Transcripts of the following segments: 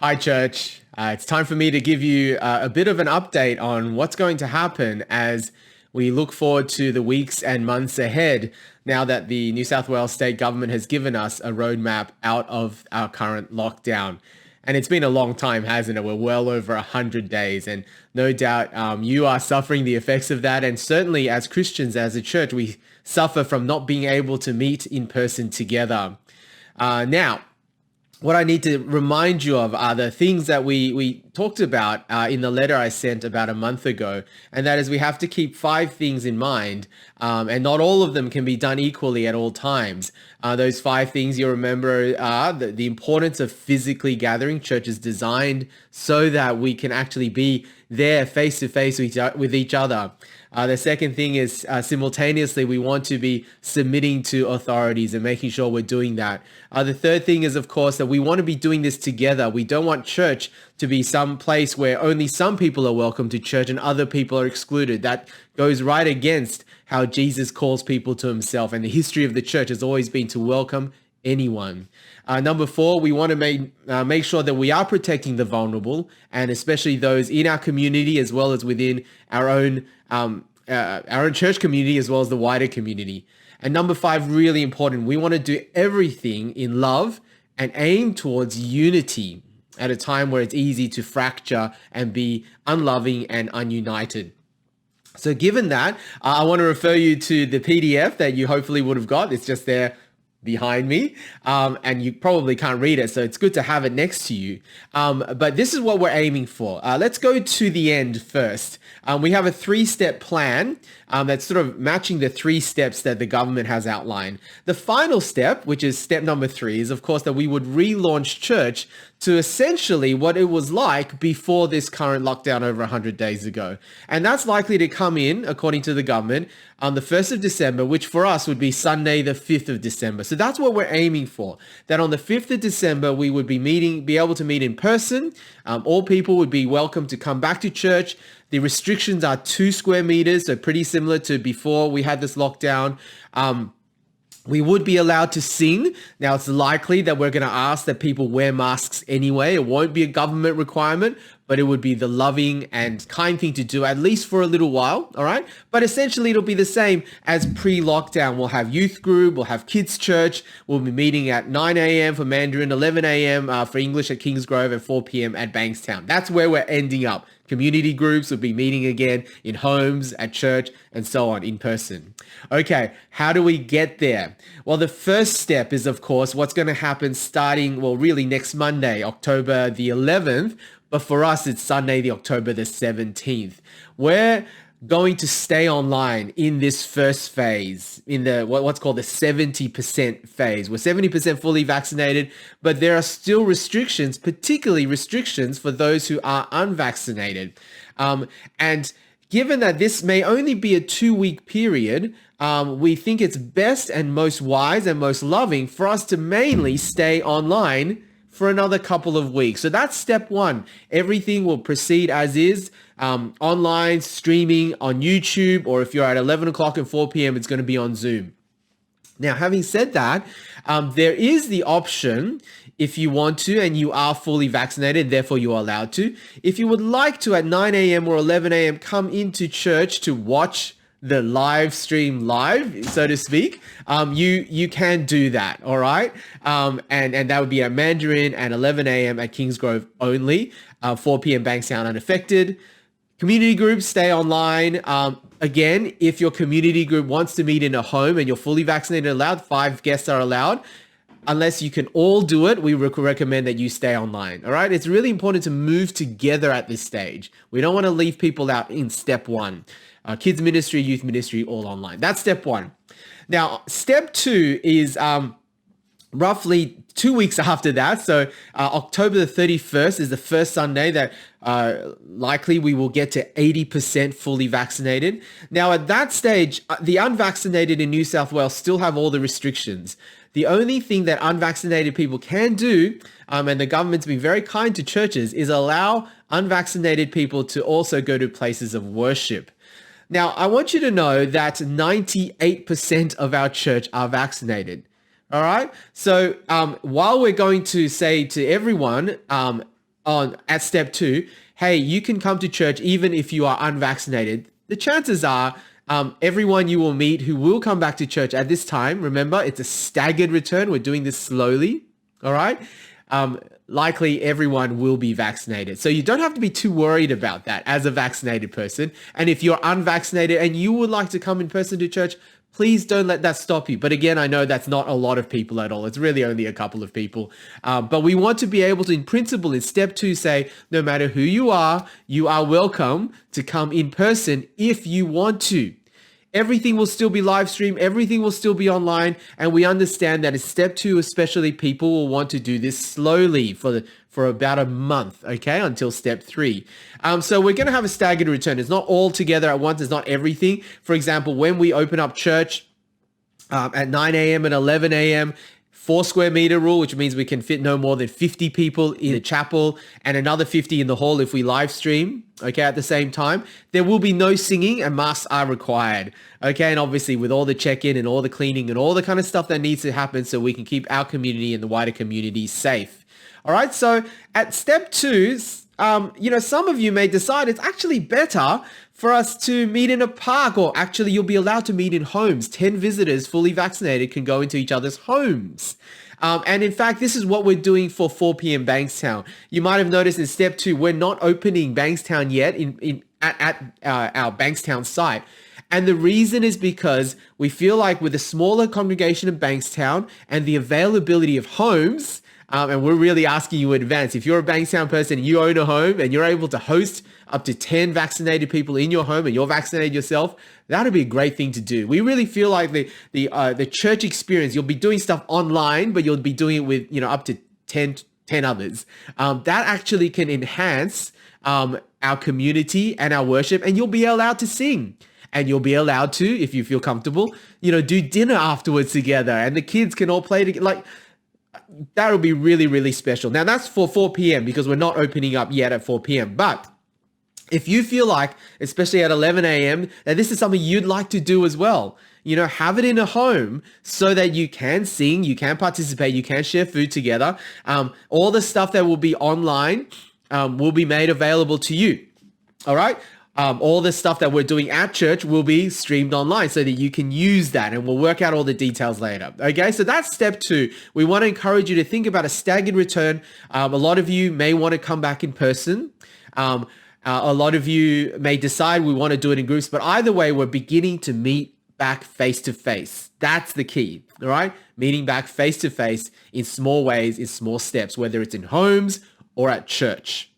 Hi, church. It's time for me to give you a bit of an update on what's going to happen as we look forward to the weeks and months ahead now that the New South Wales state government has given us a roadmap out of our current lockdown. And it's been a long time, hasn't it? We're well over 100 days. And no doubt you are suffering the effects of that. And certainly as Christians, as a church, we suffer from not being able to meet in person together. Now, what I need to remind you of are the things that we talked about in the letter I sent about a month ago. And that is we have to keep 5 things in mind, and not all of them can be done equally at all times. Those 5 things you remember are the importance of physically gathering. Church is designed so that we can actually be there face to face with each other. The second thing is simultaneously, we want to be submitting to authorities and making sure we're doing that. The third thing is, of course, that we want to be doing this together. We don't want church to be some place where only some people are welcome to church and other people are excluded. That goes right against how Jesus calls people to himself. And the history of the church has always been to welcome anyone. Number 4, we want to make sure that we are protecting the vulnerable, and especially those in our community as well as within our own church community as well as the wider community. And number 5, really important, we want to do everything in love and aim towards unity at a time where it's easy to fracture and be unloving and ununited. So given that, I want to refer you to the PDF that you hopefully would have got. It's just there behind me, and you probably can't read it, so it's good to have it next to you. But this is what we're aiming for. Let's go to the end first. We have a 3-step plan that's sort of matching the 3 steps that the government has outlined. The final step, which is step number 3, is of course that we would relaunch church to essentially what it was like before this current lockdown over 100 days ago. And that's likely to come in, according to the government, on the 1st of December, which for us would be Sunday, the 5th of December. So that's what we're aiming for, that on the 5th of December, we would be able to meet in person. All people would be welcome to come back to church. The restrictions are 2 square meters, so pretty similar to before we had this lockdown. We would be allowed to sing. Now, it's likely that we're going to ask that people wear masks anyway. It won't be a government requirement, but it would be the loving and kind thing to do, at least for a little while, all right? But essentially, it'll be the same as pre-lockdown. We'll have youth group, we'll have kids church, we'll be meeting at 9 a.m. for Mandarin, 11 a.m. For English at Kingsgrove, and 4 p.m. at Bankstown. That's where we're ending up. Community groups will be meeting again in homes, at church, and so on in person. Okay, how do we get there? Well, the first step is, of course, what's going to happen starting, well, really next Monday, October the 11th. But for us, it's Sunday, the October the 17th. We're going to stay online in this first phase, in the what's called the 70% phase. We're 70% fully vaccinated, but there are still restrictions, particularly restrictions for those who are unvaccinated. And given that this may only be a 2-week period, we think it's best and most wise and most loving for us to mainly stay online for another couple of weeks. So that's step 1. Everything will proceed as is, online, streaming on YouTube, or if you're at 11 o'clock and 4 p.m., it's going to be on Zoom. Now, having said that, there is the option, if you want to, and you are fully vaccinated, therefore you are allowed to, if you would like to at 9 a.m. or 11 a.m. come into church to watch the live stream live, so to speak, you can do that, all right? And that would be at Mandarin and 11 a.m. at Kingsgrove only, 4 p.m. Bankstown unaffected. Community groups stay online. Again, if your community group wants to meet in a home and you're fully vaccinated allowed, 5 guests are allowed. Unless you can all do it, we recommend that you stay online, all right? It's really important to move together at this stage. We don't want to leave people out in step 1. Kids ministry, youth ministry, all online. That's step 1. Now, step 2 is roughly 2 weeks after that. So October the 31st is the first Sunday that likely we will get to 80% fully vaccinated. Now, at that stage, the unvaccinated in New South Wales still have all the restrictions. The only thing that unvaccinated people can do, and the government's been very kind to churches, is allow unvaccinated people to also go to places of worship. Now, I want you to know that 98% of our church are vaccinated. All right. So while we're going to say to everyone, on at step 2, hey, you can come to church even if you are unvaccinated, the chances are everyone you will meet who will come back to church at this time, remember, it's a staggered return. We're doing this slowly. All right. Likely everyone will be vaccinated. So you don't have to be too worried about that as a vaccinated person. And if you're unvaccinated and you would like to come in person to church, please don't let that stop you. But again, I know that's not a lot of people at all. It's really only a couple of people. But we want to be able to, in principle, in step 2, say, no matter who you are welcome to come in person if you want to. Everything will still be live streamed. Everything will still be online. And we understand that in step 2, especially, people will want to do this slowly for about a month, okay, until step 3. So we're going to have a staggered return. It's not all together at once. It's not everything. For example, when we open up church at 9 a.m. and 11 a.m., 4 square meter rule, which means we can fit no more than 50 people in the chapel and another 50 in the hall if we live stream, okay, at the same time. There will be no singing and masks are required, okay? And obviously with all the check-in and all the cleaning and all the kind of stuff that needs to happen so we can keep our community and the wider community safe. All right, so at step 2, some of you may decide it's actually better for us to meet in a park, or actually you'll be allowed to meet in homes. 10 visitors fully vaccinated can go into each other's homes. And in fact, this is what we're doing for 4 p.m. Bankstown. You might have noticed in step 2, we're not opening Bankstown yet at our Bankstown site. And the reason is because we feel like with a smaller congregation in Bankstown and the availability of homes, and we're really asking you in advance, if you're a Bankstown person, you own a home and you're able to host up to 10 vaccinated people in your home and you're vaccinated yourself, that'd be a great thing to do. We really feel like the church experience, you'll be doing stuff online, but you'll be doing it with, up to 10 others. That actually can enhance our community and our worship, and you'll be allowed to sing. And you'll be allowed to, if you feel comfortable, do dinner afterwards together, and the kids can all play together. Like, that'll be really, really special. Now, that's for 4 p.m. because we're not opening up yet at 4 p.m. But if you feel like, especially at 11 a.m., that this is something you'd like to do as well, have it in a home so that you can sing, you can participate, you can share food together. All the stuff that will be online will be made available to you. All right. All the stuff that we're doing at church will be streamed online so that you can use that, and we'll work out all the details later. Okay, so that's step 2. We want to encourage you to think about a staggered return. A lot of you may want to come back in person. A lot of you may decide we want to do it in groups, but either way, we're beginning to meet back face to face. That's the key. All right, meeting back face to face in small ways, in small steps, whether it's in homes or at church.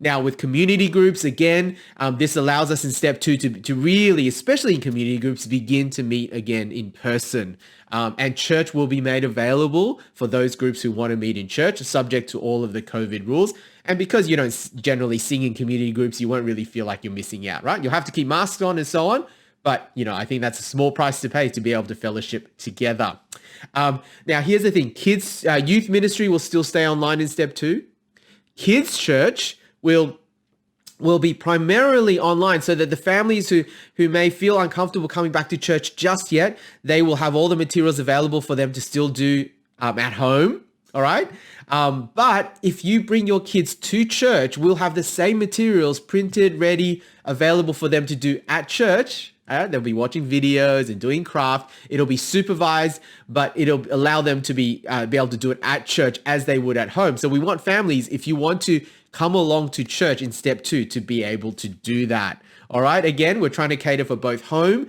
Now, with community groups, again, this allows us in step 2 to really, especially in community groups, begin to meet again in person. And church will be made available for those groups who want to meet in church, subject to all of the COVID rules. And because you don't generally sing in community groups, you won't really feel like you're missing out, right? You'll have to keep masks on and so on. But, I think that's a small price to pay to be able to fellowship together. Now, here's the thing. Kids, youth ministry will still stay online in step 2. Kids church will be primarily online, so that the families who may feel uncomfortable coming back to church just yet, they will have all the materials available for them to still do at home. All right. But if you bring your kids to church, we'll have the same materials printed, ready, available for them to do at church. They'll be watching videos and doing craft. It'll be supervised, but it'll allow them to be able to do it at church as they would at home. So we want families, if you want to come along to church in step 2, to be able to do that. All right. Again, we're trying to cater for both home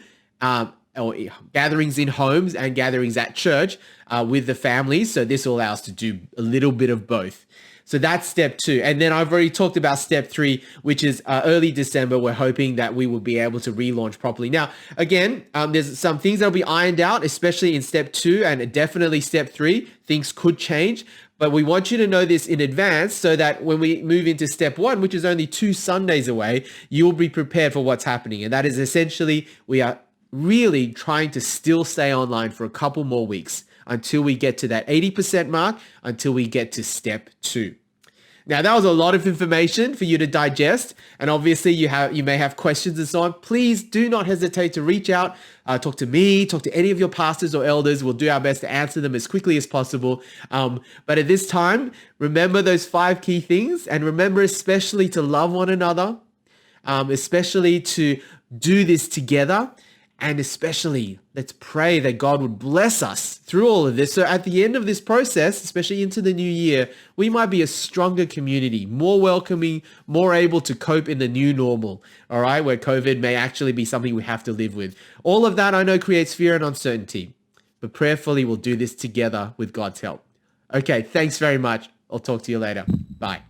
or gatherings in homes and gatherings at church with the families. So this will allow us to do a little bit of both. So that's step 2. And then I've already talked about step 3, which is early December. We're hoping that we will be able to relaunch properly. Now, again, there's some things that'll be ironed out, especially in step 2 and definitely step 3. Things could change, but we want you to know this in advance so that when we move into step 1, which is only 2 Sundays away, you'll be prepared for what's happening. And that is essentially, we are really trying to still stay online for a couple more weeks until we get to that 80% mark, until we get to step 2. Now that was a lot of information for you to digest, and obviously you may have questions and so on. Please do not hesitate to reach out, talk to me, talk to any of your pastors or elders. We'll do our best to answer them as quickly as possible. But at this time, remember those 5 key things, and remember especially to love one another, especially to do this together. And especially, let's pray that God would bless us through all of this. So at the end of this process, especially into the new year, we might be a stronger community, more welcoming, more able to cope in the new normal, all right, where COVID may actually be something we have to live with. All of that I know creates fear and uncertainty, but prayerfully we'll do this together with God's help. Okay, thanks very much. I'll talk to you later. Bye.